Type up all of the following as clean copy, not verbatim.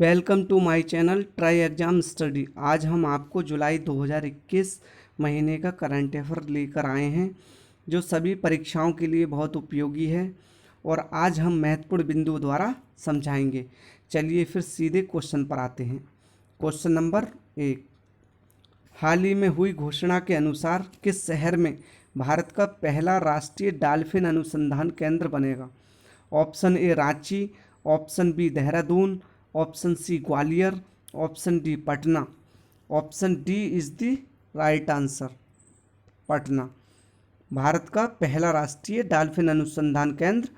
Welcome to my channel try exam study. आज हम आपको जुलाई 2021 महीने का करंट अफेयर लेकर आए हैं जो सभी परीक्षाओं के लिए बहुत उपयोगी है और आज हम महत्वपूर्ण बिंदुओं द्वारा समझाएंगे। चलिए फिर सीधे क्वेश्चन पर आते हैं। क्वेश्चन नंबर 1, हाल ही में हुई घोषणा के अनुसार किस शहर में भारत का पहला राष्ट्रीय डॉल्फिन अनुसंधान केंद्र बनेगा? Option A Ranchi, option B Dehradun, option C Gwalior, option D Patna. Option D is the right answer, Patna. Bharat का पहला राष्ट्रीय डॉल्फिन अनुसंधान केंद्र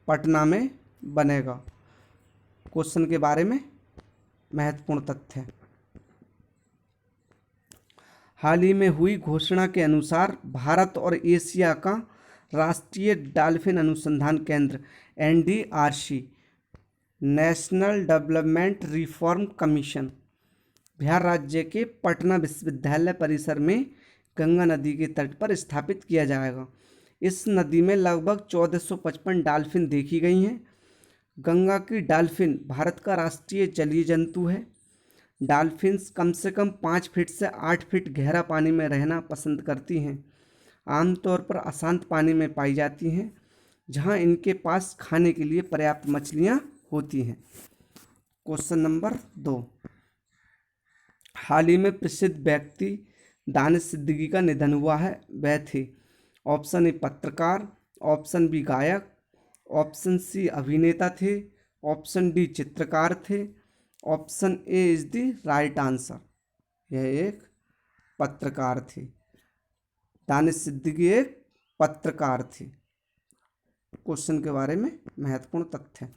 पटना में बनेगा। क्वेश्चन के बारे में महत्वपूर्ण तथ्य, हाल ही में हुई घोषणा के अनुसार भारत और एशिया का राष्ट्रीय डॉल्फिन अनुसंधान केंद्र NDRC national development reform commission Bihar राज्य के पटना विश्वविद्यालय परिसर में गंगा नदी के तट पर स्थापित किया जाएगा। इस नदी में लगभग 1455 डॉल्फिन देखी गई हैं। गंगा की डॉल्फिन भारत का राष्ट्रीय जलीय जंतु है। डॉल्फिन्स कम से कम 5 फीट से 8 फीट गहरा पानी में रहना पसंद करती हैं। आमतौर पर अशांत पानी में पाई जाती हैं जहां इनके पास खाने के लिए पर्याप्त मछलियां होती हैं। क्वेश्चन नंबर 2, हाल ही में प्रसिद्ध व्यक्ति दानिश सिद्दीकी का निधन हुआ है, वह थे? ऑप्शन ए पत्रकार, ऑप्शन बी गायक, ऑप्शन सी अभिनेता थे, ऑप्शन डी चित्रकार थे। Option A is the right answer, यह एक पत्रकार थे। दानिश सिद्दीकी एक पत्रकार थे। क्वेश्चन के बारे में महत्वपूर्ण तथ्य,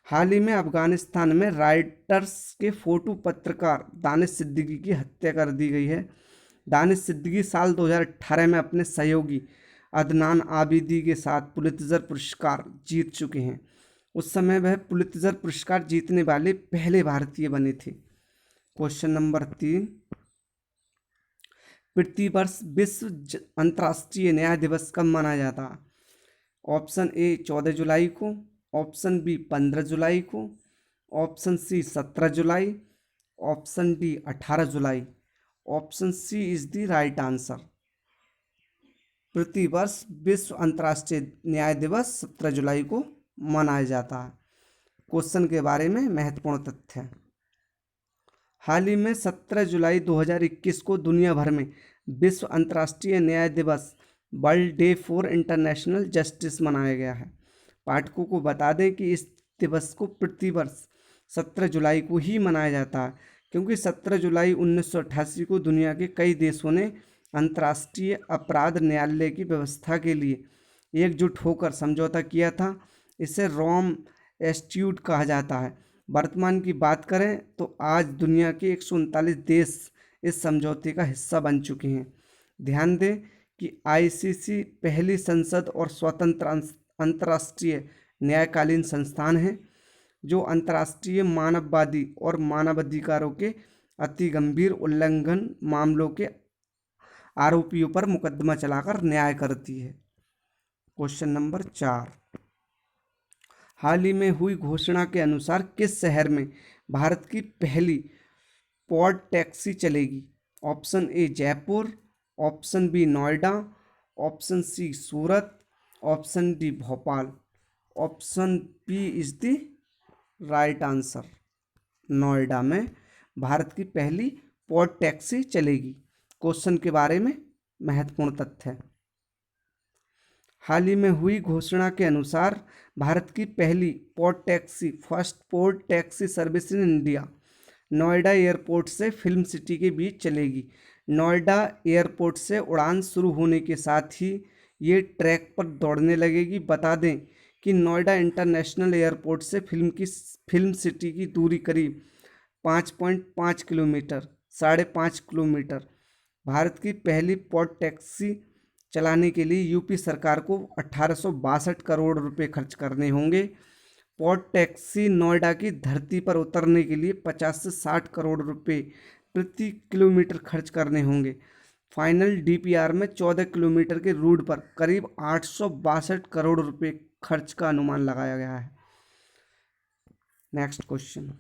हाल ही में अफगानिस्तान में राइटर्स के फोटो पत्रकार दानिश सिद्दीकी की हत्या कर दी गई है। दानिश सिद्दीकी साल 2018 में अपने सहयोगी अदनान आबिदी के साथ पुलित्जर पुरस्कार जीत चुके हैं। उस समय वह पुलित्जर पुरस्कार जीतने वाले पहले भारतीय बने थे। क्वेश्चन नंबर 3, प्रतिवर्ष विश्व अंतर्राष्ट्रीय न्याय दिवस कब मनाया जाता है? ऑप्शन ए 14 जुलाई को, ऑप्शन बी 15 जुलाई को, ऑप्शन सी 17 जुलाई, ऑप्शन डी 18 जुलाई। Option C is the right answer, प्रतिवर्ष विश्व अंतर्राष्ट्रीय न्याय दिवस 17 जुलाई को मनाया जाता है। क्वेश्चन के बारे में महत्वपूर्ण तथ्य, हाल ही में 17 जुलाई 2021 को दुनिया भर में विश्व अंतर्राष्ट्रीय न्याय दिवस world day for international justice मनाया गया है। पाठकों को बता दें कि इस दिवस को प्रतिवर्ष 17 जुलाई को ही मनाया जाता है क्योंकि 17 जुलाई 1988 को दुनिया के कई देशों ने अंतर्राष्ट्रीय अपराध न्यायालय की व्यवस्था के लिए एकजुट होकर समझौता किया था। इसे रोम एस्ट्यूट कहा जाता है। वर्तमान की बात करें तो आज दुनिया के 139 देश इस समझौते का हिस्सा बन चुके हैं। ध्यान दें कि ICC पहली संसद और स्वतंत्र अंतर्राष्ट्रीय न्यायकालीन संस्थान है जो अंतर्राष्ट्रीय मानववादी और मानवाधिकारों के अति गंभीर उल्लंघन मामलों के आरोपियों पर मुकदमा चलाकर न्याय करती है। क्वेश्चन नंबर 4, हाल ही में हुई घोषणा के अनुसार किस शहर में भारत की पहली पॉड टैक्सी चलेगी? Option A Jaipur, option B Noida, option C Surat, option D Bhopal. Option B is the right answer, Noida में भारत की पहली पॉड टैक्सी चलेगी। क्वेश्चन के बारे में महत्वपूर्ण तथ्य, हाल ही में हुई घोषणा के अनुसार भारत की पहली pod taxi first pod taxi service in India Noida airport से फिल्म सिटी के बीच चलेगी। नोएडा एयरपोर्ट से उड़ान शुरू होने के साथ ही ये ट्रैक पर दौड़ने लगेगी। बता दें कि नोएडा इंटरनेशनल एयरपोर्ट से फिल्म सिटी की दूरी करीब 5.5 किलोमीटर, 5.5 किलोमीटर। भारत की पहली पॉड टैक्सी चलाने के लिए यूपी सरकार को 1862 करोड़ रुपए खर्च करने होंगे। पॉड टैक्सी नोएडा की धरती पर उतरने के लिए 50 से 60 करोड़ रुपए प्रति किलोमीटर खर्च करने होंगे। फाइनल DPR में 14 किलोमीटर के रूट पर करीब 862 करोड़ रुपए खर्च का अनुमान लगाया गया है। नेक्स्ट क्वेश्चन,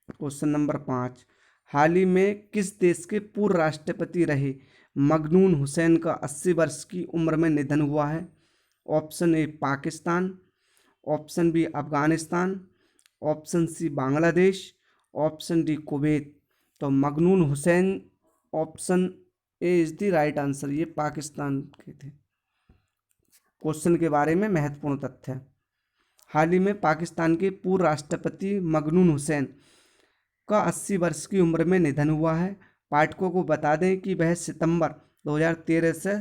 क्वेश्चन नंबर 5, हाल ही में किस देश के पूर्व राष्ट्रपति रहे मखदूम हुसैन का 80 वर्ष की उम्र में निधन हुआ है? Option A Pakistan, option B Afghanistan, option C Bangladesh, option D Kuwait. तो Makhdoom Hussain, option A is the right answer, ये पाकिस्तान के थे। क्वेश्चन के बारे में महत्वपूर्ण तथ्य, हाल ही में पाकिस्तान के पूर्व राष्ट्रपति मखदूम हुसैन का 80 वर्ष की उम्र में निधन हुआ है। पाठकों को बता दें कि वह सितंबर 2013 से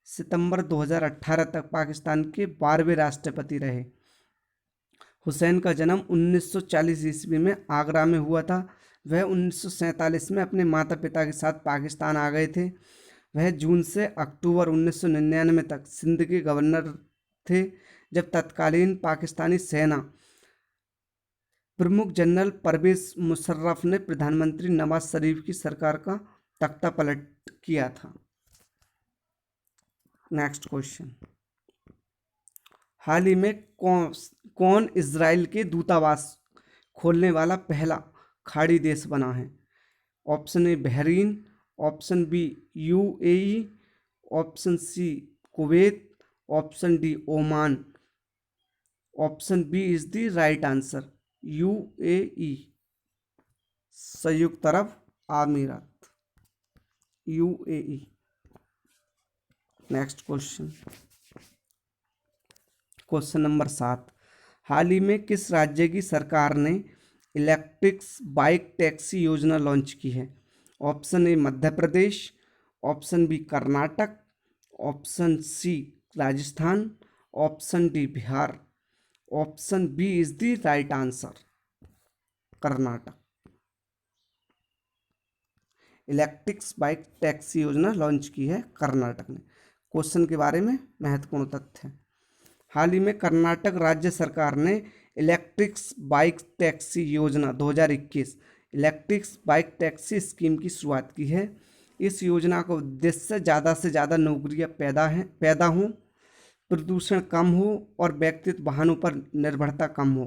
सितंबर 2018 तक पाकिस्तान के 12वें राष्ट्रपति रहे। हुसैन का जन्म 1940 ईस्वी में आगरा में हुआ था। वह 1947 में अपने माता पिता के साथ पाकिस्तान आ गए थे। वह जून से अक्टूबर 1999 तक सिंध के गवर्नर थे, जब तत्कालीन पाकिस्तानी सेना प्रमुख जनरल परवेज मुशर्रफ ने प्रधानमंत्री नवाज शरीफ की सरकार का तख्ता पलट किया था। नेक्स्ट क्वेश्चन, हाल ही में कौन इजराइल के दूतावास खोलने वाला पहला खाड़ी देश बना है? Option A Bahrain, option B UAE, option C Kuwait, option D Oman, option B is the right answer UAE, संयुक्त अरब अमीरात, UAE. Next question, question number 7, हाल ही में किस राज्य की सरकार ने इलेक्ट्रिक बाइक टैक्सी योजना लॉन्च की है? Option A Madhya Pradesh, option B Karnataka, option C Rajasthan, option D Bihar, option B is the right answer Karnataka. Electric bike taxi योजना लॉन्च की है कर्नाटक ने। क्वेश्चन के बारे में महत्वपूर्ण तथ्य, हाल ही में कर्नाटक राज्य सरकार ने इलेक्ट्रिक बाइक टैक्सी योजना 2021 इलेक्ट्रिक बाइक टैक्सी स्कीम की शुरुआत की है। इस योजना का उद्देश्य से ज़्यादा नौकरियां पैदा हों, प्रदूषण कम हो और व्यक्तिगत वाहनों पर निर्भरता कम हो।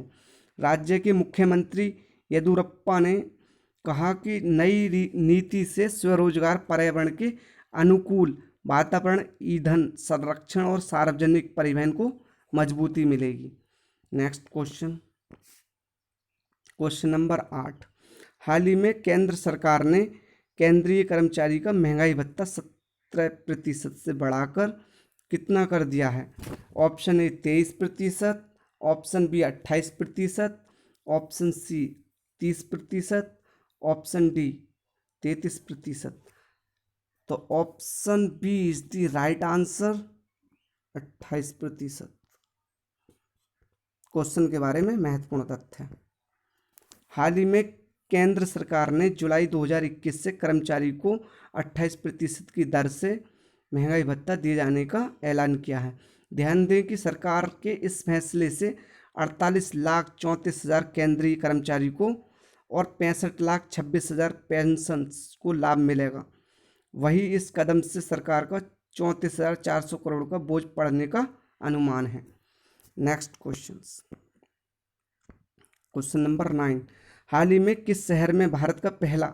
राज्य के मुख्यमंत्री येदियुरप्पा ने कहा कि नई नीति से स्वरोजगार, पर्यावरण के अनुकूल वातावरण, ईंधन संरक्षण और सार्वजनिक परिवहन को मजबूती मिलेगी। नेक्स्ट क्वेश्चन, क्वेश्चन नंबर 8, हाल ही में केंद्र सरकार ने केंद्रीय कर्मचारी का महंगाई भत्ता 17% से बढ़ाकर कितना कर दिया है? Option A 23%, option B 28%, option C 30%, option D 33%। तो option B is the right answer 28%। Question के बारे में महत्वपूर्ण तथ्य, हाल ही में केंद्र सरकार ने जुलाई 2021 से कर्मचारी को 28% की दर से महंगाई भत्ता दिए जाने का ऐलान किया है। ध्यान दें कि सरकार के इस फैसले से 48,34,000 केंद्रीय कर्मचारी को और 65,26,000 पेंशन को लाभ मिलेगा। वही इस कदम से सरकार का 34,400 करोड़ का बोझ पड़ने का अनुमान है। नेक्स्ट क्वेश्चन, क्वेश्चन नंबर 9, हाल ही में किस शहर में भारत का पहला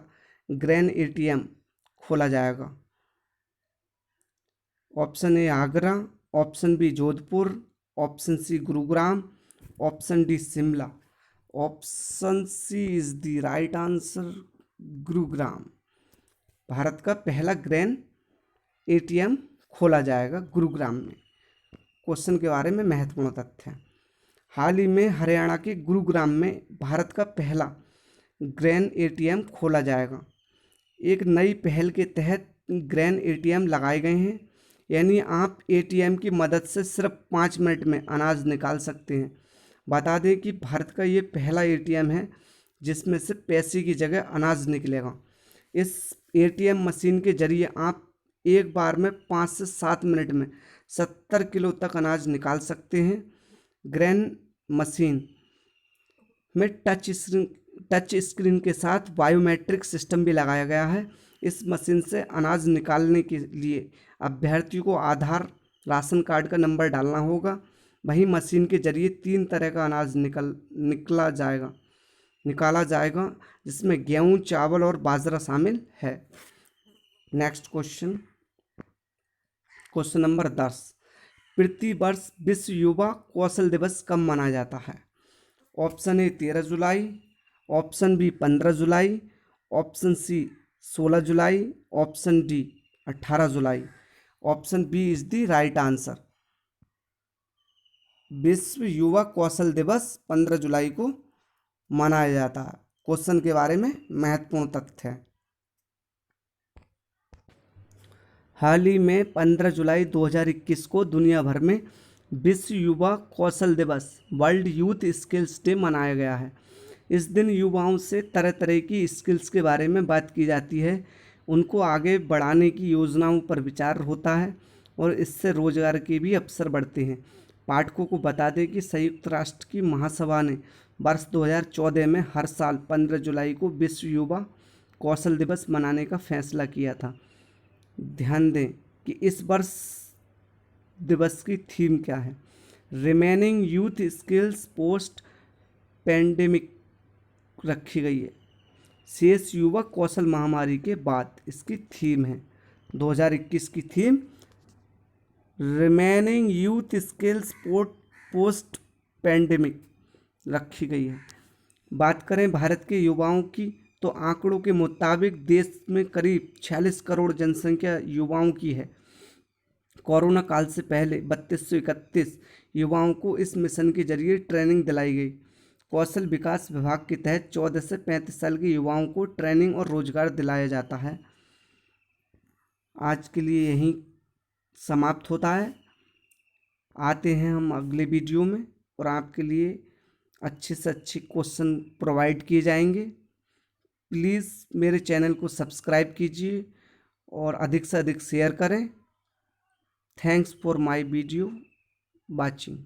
ग्रेन एटीएम खोला जाएगा? Option A Agra, option B Jodhpur, option C Gurugram, option D Shimla, option C is the right answer Gurugram. Bharat का पहला ग्रेन एटीएम खोला जाएगा गुरुग्राम में। क्वेश्चन के बारे में महत्वपूर्ण तथ्य, हाल ही में हरियाणा के गुरुग्राम में भारत का पहला ग्रेन एटीएम खोला जाएगा। एक नई पहल के तहत ग्रेन एटीएम लगाए गए हैं, यानी आप एटीएम की मदद से सिर्फ 5 मिनट में अनाज निकाल सकते हैं। बता दें कि भारत का ये पहला एटीएम है जिसमें से पैसे की जगह अनाज निकलेगा। इस एटीएम मशीन के जरिए आप एक बार में 5 से 7 मिनट में 70 किलो तक अनाज निकाल सकते हैं। ग्रेन मशीन में टच स्क्रीन के साथ बायोमेट्रिक सिस्टम भी लगाया गया है। इस मशीन से अनाज निकालने के लिए अभ्यर्थियों को आधार, राशन कार्ड का नंबर डालना होगा। वहीं मशीन के जरिए 3 तरह का अनाज निकला जाएगा। निकाला जाएगा, जिसमें गेहूं, चावल और बाजरा शामिल है। नेक्स्ट क्वेश्चन, क्वेश्चन नंबर 10, प्रति वर्ष विश्व युवा कौशल दिवस कब मनाया जाता है? ऑप्शन ए 13 जुलाई, ऑप्शन बी 15 जुलाई, ऑप्शन सी 16 जुलाई, ऑप्शन डी 18 जुलाई। Option B is the right answer. विश्व युवा कौशल दिवस 15 जुलाई को मनाया जाता है। क्वेश्चन के बारे में महत्वपूर्ण तथ्य है। हाल ही में 15 जुलाई 2021 को दुनिया भर में विश्व युवा कौशल दिवस, वर्ल्ड यूथ स्किल्स डे मनाया गया है। इस दिन युवाओं से तरह तरह की स्किल्स के बारे में बात की जाती है, उनको आगे बढ़ाने की योजनाओं पर विचार होता है और इससे रोजगार के भी अवसर बढ़ते हैं। पाठकों को बता दें कि संयुक्त राष्ट्र की महासभा ने वर्ष 2014 में हर साल 15 जुलाई को विश्व युवा कौशल दिवस मनाने का फैसला किया था। ध्यान दें कि इस वर्ष दिवस की थीम क्या है? Remaining youth skills post pandemic रखी गई है। शेष युवा कौशल महामारी के बाद इसकी थीम है। 2021 की theme remaining youth skills post pandemic रखी गई है। बात करें भारत के युवाओं की तो आंकड़ों के मुताबिक देश में करीब 46 करोड़ जनसंख्या युवाओं की है। कोरोना काल से पहले 3231 युवाओं को इस मिशन के जरिए ट्रेनिंग दिलाई गई। कौशल विकास विभाग के तहत 14 से 35 साल के युवाओं को ट्रेनिंग और रोजगार दिलाया जाता है। आज के लिए यहीं समाप्त होता है। आते हैं हम अगले वीडियो में और आपके लिए अच्छे से अच्छे क्वेश्चन प्रोवाइड किए जाएंगे। प्लीज़ मेरे चैनल को सब्सक्राइब कीजिए और अधिक से अधिक शेयर करें। Thanks for my video watching.